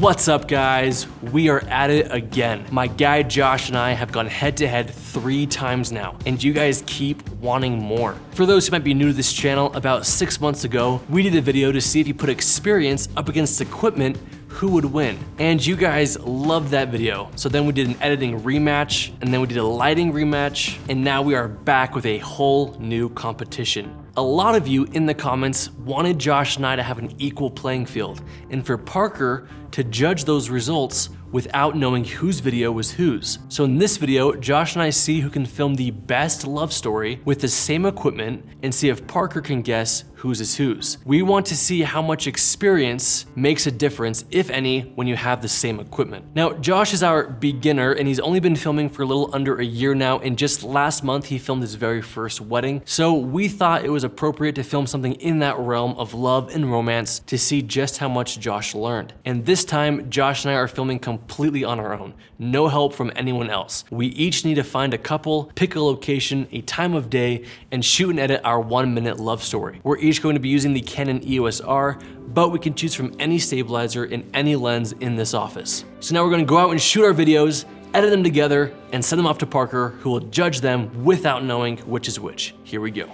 What's up, guys? We are at it again. My guy Josh and I have gone head to head 3 times now, and you guys keep wanting more. For those who might be new to this channel, about 6 months ago, we did a video to see if you put experience up against equipment, who would win? And you guys loved that video. So then we did an editing rematch, and then we did a lighting rematch, and now we are back with a whole new competition. A lot of you in the comments wanted Josh and I to have an equal playing field, and for Parker to judge those results without knowing whose video was whose. So in this video, Josh and I see who can film the best love story with the same equipment and see if Parker can guess whose is whose. We want to see how much experience makes a difference, if any, when you have the same equipment. Now, Josh is our beginner and he's only been filming for a little under a year now, and just last month he filmed his very first wedding. So we thought it was appropriate to film something in that realm of love and romance to see just how much Josh learned. And this time, Josh and I are filming completely on our own. No help from anyone else. We each need to find a couple, pick a location, a time of day, and shoot and edit our 1-minute love story. We're each going to be using the Canon EOS R, but we can choose from any stabilizer and any lens in this office. So now we're gonna go out and shoot our videos, edit them together, and send them off to Parker, who will judge them without knowing which is which. Here we go.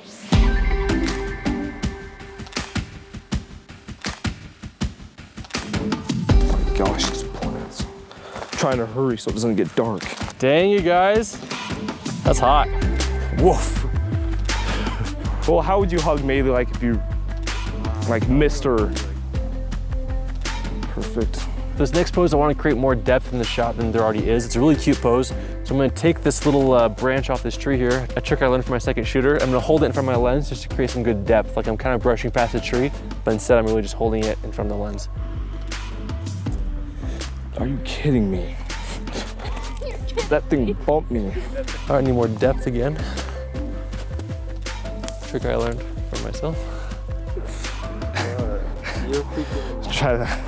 Gosh, this planet's trying to hurry so it doesn't get dark. Dang, you guys, that's hot. Woof. Well, how would you hug Maylee like if you missed her? Perfect. For this next pose, I want to create more depth in the shot than there already is. It's a really cute pose. So I'm going to take this little branch off this tree here, a trick I learned from my second shooter. I'm going to hold it in front of my lens just to create some good depth. Like I'm kind of brushing past the tree, but instead I'm really just holding it in front of the lens. Are you kidding me? That thing bumped me. All right, I need more depth again. Trick I learned from myself. Try that.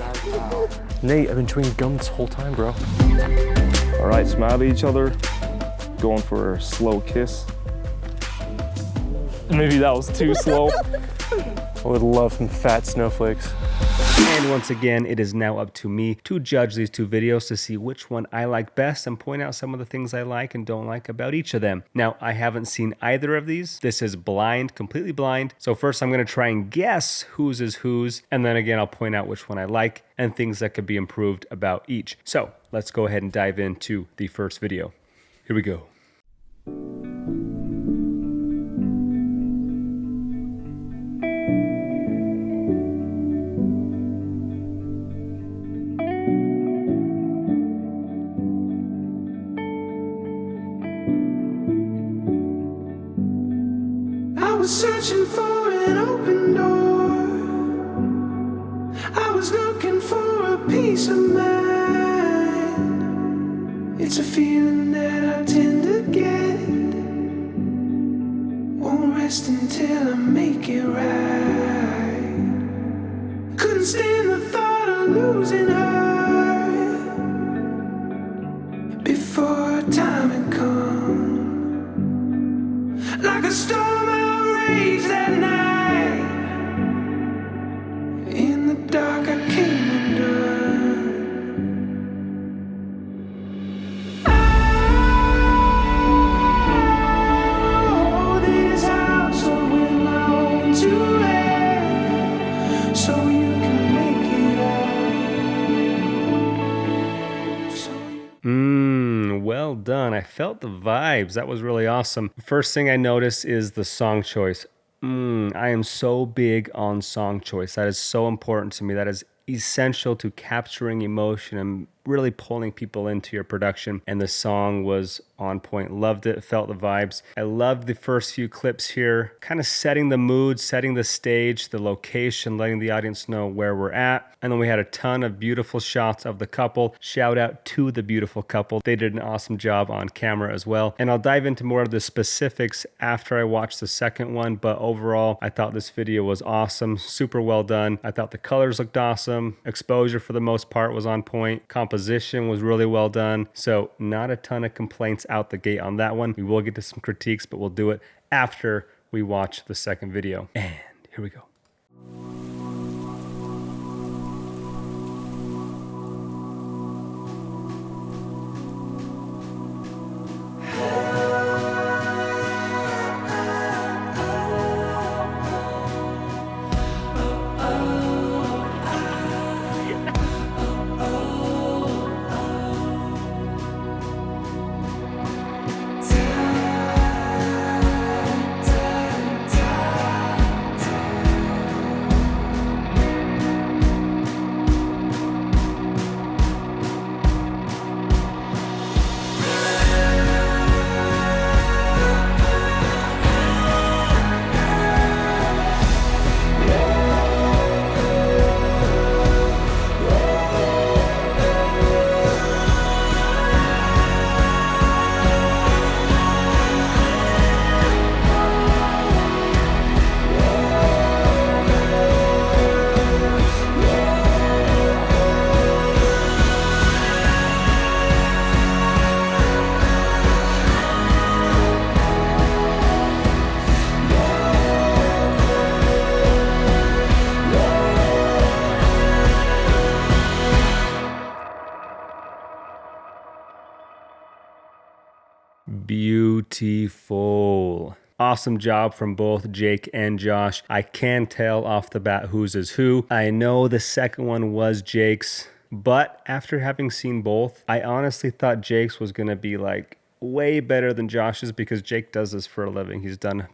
Nate, I've been chewing gum this whole time, bro. All right, smile at each other. Going for a slow kiss. Maybe that was too slow. I would love some fat snowflakes. And once again, it is now up to me to judge these 2 videos to see which one I like best and point out some of the things I like and don't like about each of them. Now, I haven't seen either of these. This is blind, completely blind. So first I'm gonna try and guess whose is whose, and then again, I'll point out which one I like and things that could be improved about each. So let's go ahead and dive into the first video. Here we go. Searching for an open door. I was looking for a peace of mind. It's a feeling that I tend to get. Won't rest until I make it right. Couldn't stand the thought of losing her before time had come. Like a storm that night, in the dark I came undone. Oh, this house with my own to rent, so you can make it out. Well done. I felt the vibes. That was really awesome. First thing I noticed is the song choice. I am so big on song choice. That is so important to me. That is essential to capturing emotion and really pulling people into your production. And the song was on point. Loved it, felt the vibes. I loved the first few clips here, kind of setting the mood, setting the stage, the location, letting the audience know where we're at. And then we had a ton of beautiful shots of the couple. Shout out to the beautiful couple. They did an awesome job on camera as well. And I'll dive into more of the specifics after I watch the second one. But overall, I thought this video was awesome. Super well done. I thought the colors looked awesome. Exposure for the most part was on point. Composition was really well done. So not a ton of complaints out the gate on that one. We will get to some critiques, but we'll do it after we watch the second video. And here we go. Beautiful. Awesome job from both Jake and Josh. I can tell off the bat whose is who. I know the second one was Jake's, but after having seen both, I honestly thought Jake's was going to be like way better than Josh's, because Jake does this for a living. He's done,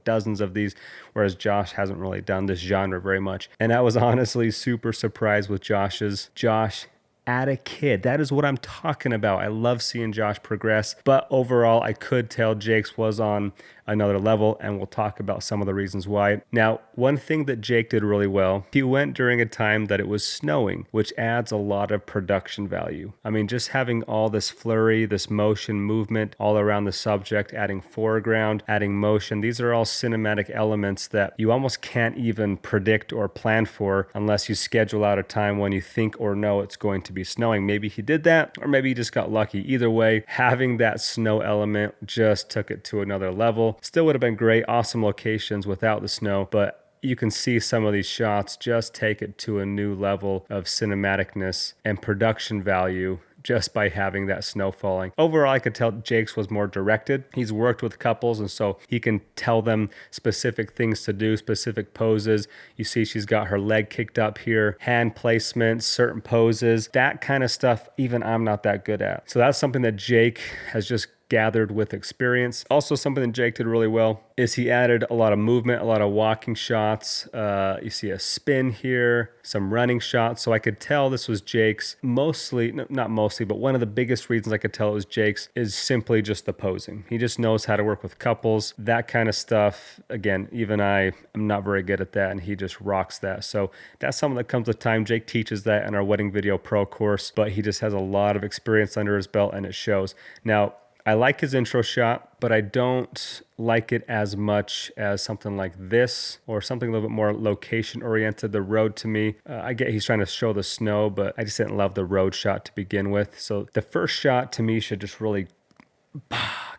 dozens of these, whereas Josh hasn't really done this genre very much. And I was honestly super surprised with Josh's. Josh, at a kid. That is what I'm talking about. I love seeing Josh progress, but overall, I could tell Jake's was on another level, and we'll talk about some of the reasons why. Now, one thing that Jake did really well, he went during a time that it was snowing, which adds a lot of production value. I mean, just having all this flurry, this motion, movement all around the subject, adding foreground, adding motion, these are all cinematic elements that you almost can't even predict or plan for unless you schedule out a time when you think or know it's going to be snowing. Maybe he did that, or maybe he just got lucky. Either way, having that snow element just took it to another level. Still would have been great, awesome locations without the snow, but you can see some of these shots just take it to a new level of cinematicness and production value just by having that snow falling. Overall, I could tell Jake's was more directed. He's worked with couples, and so he can tell them specific things to do, specific poses. You see she's got her leg kicked up here, hand placement, certain poses, that kind of stuff even I'm not that good at. So that's something that Jake has just gathered with experience. Also, something that Jake did really well is he added a lot of movement, a lot of walking shots. You see a spin here, some running shots. So I could tell this was Jake's mostly, not mostly, but one of the biggest reasons I could tell it was Jake's is simply just the posing. He just knows how to work with couples, that kind of stuff. Again, even I am not very good at that, and he just rocks that. So that's something that comes with time. Jake teaches that in our Wedding Video Pro course, but he just has a lot of experience under his belt, and it shows. Now, I like his intro shot, but I don't like it as much as something like this or something a little bit more location oriented. The road to me, I get he's trying to show the snow, but I just didn't love the road shot to begin with. So the first shot to me should just really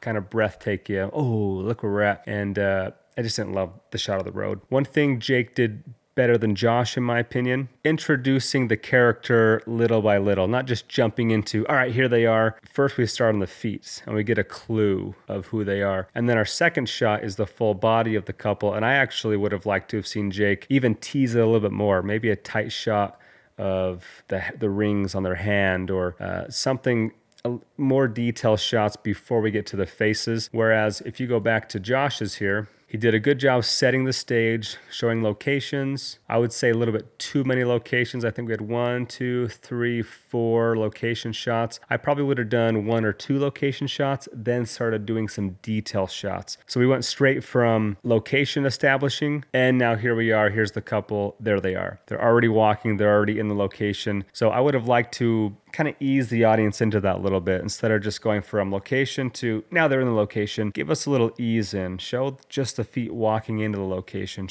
kind of breathtaking you. Oh, look where we're at. And I just didn't love the shot of the road. One thing Jake did better than Josh, in my opinion, introducing the character little by little, not just jumping into, all right, here they are. First, we start on the feet and we get a clue of who they are. And then our second shot is the full body of the couple. And I actually would have liked to have seen Jake even tease it a little bit more, maybe a tight shot of the rings on their hand or something, more detailed shots before we get to the faces. Whereas if you go back to Josh's here, he did a good job setting the stage, showing locations. I would say a little bit too many locations. I think we had 1, 2, 3, 4 location shots. I probably would have done 1 or 2 location shots, then started doing some detail shots. So we went straight from location establishing, and now here we are. Here's the couple. There they are. They're already walking. They're already in the location. So I would have liked to kind of ease the audience into that a little bit instead of just going from location to now they're in the location. Give us a little ease in. Show just the feet walking into the location.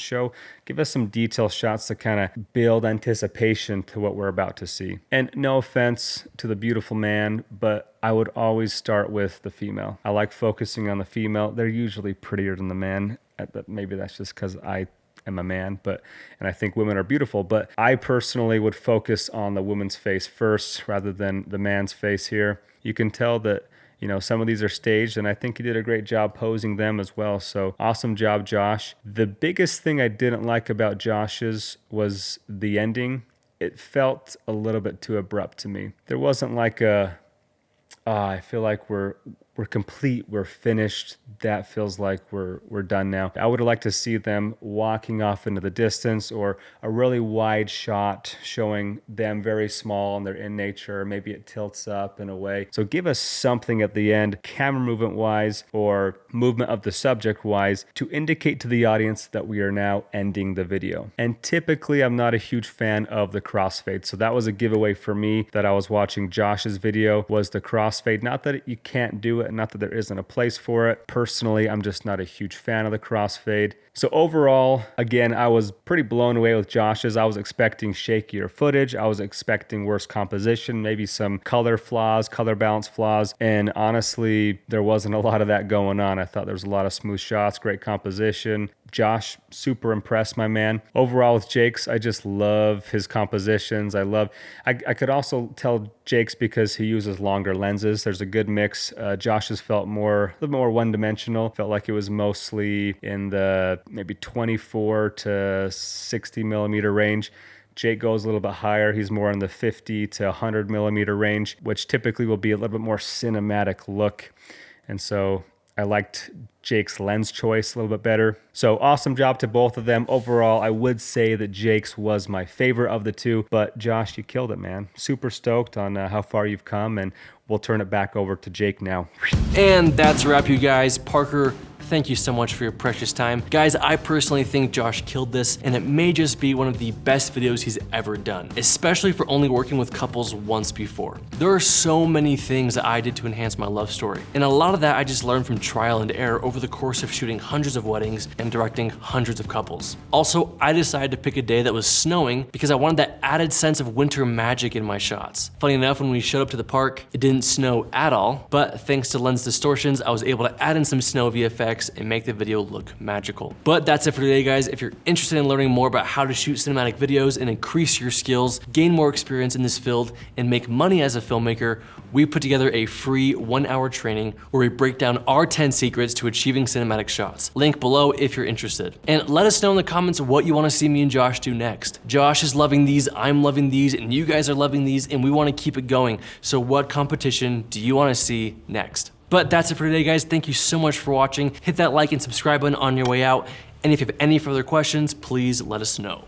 Give us some detail shots to kind of build anticipation to what we're about to see. And no offense to the beautiful man, but I would always start with the female. I like focusing on the female. They're usually prettier than the man. Maybe that's just because I am a man, and I think women are beautiful, but I personally would focus on the woman's face first rather than the man's face here. You can tell that, some of these are staged, and I think he did a great job posing them as well. So awesome job, Josh. The biggest thing I didn't like about Josh's was the ending. It felt a little bit too abrupt to me. There wasn't like I feel like we're complete, we're finished. That feels like we're done now. I would have liked to see them walking off into the distance, or a really wide shot showing them very small and they're in nature. Maybe it tilts up in a way. So give us something at the end, camera movement wise or movement of the subject wise, to indicate to the audience that we are now ending the video. And typically I'm not a huge fan of the crossfade. So that was a giveaway for me that I was watching Josh's video, was the crossfade. Not that you can't do it, not that there isn't a place for it. Personally, I'm just not a huge fan of the crossfade. So overall, again, I was pretty blown away with Josh's. I was expecting shakier footage. I was expecting worse composition, maybe some color flaws, color balance flaws. And honestly, there wasn't a lot of that going on. I thought there was a lot of smooth shots, great composition. Josh, super impressed, my man. Overall with Jake's, I just love his compositions. I could also tell Jake's because he uses longer lenses. There's a good mix. Josh's felt a little more one-dimensional. Felt like it was mostly in the maybe 24 to 60 millimeter range. Jake goes a little bit higher. He's more in the 50 to 100 millimeter range, which typically will be a little bit more cinematic look. And so I liked Jake's lens choice a little bit better. So awesome job to both of them. Overall, I would say that Jake's was my favorite of the two, but Josh, you killed it, man. Super stoked on how far you've come, and we'll turn it back over to Jake now. And that's a wrap, you guys. Parker, thank you so much for your precious time. Guys, I personally think Josh killed this, and it may just be one of the best videos he's ever done, especially for only working with couples once before. There are so many things that I did to enhance my love story, and a lot of that I just learned from trial and error over the course of shooting hundreds of weddings and directing hundreds of couples. Also, I decided to pick a day that was snowing because I wanted that added sense of winter magic in my shots. Funny enough, when we showed up to the park, it didn't snow at all, but thanks to lens distortions, I was able to add in some snow VFX and make the video look magical. But that's it for today, guys. If you're interested in learning more about how to shoot cinematic videos and increase your skills, gain more experience in this field, and make money as a filmmaker, we put together a free 1-hour training where we break down our 10 secrets to achieving cinematic shots. Link below if you're interested. And let us know in the comments what you want to see me and Josh do next. Josh is loving these, I'm loving these, and you guys are loving these, and we want to keep it going. So what competition do you want to see next? But that's it for today, guys. Thank you so much for watching. Hit that like and subscribe button on your way out. And if you have any further questions, please let us know.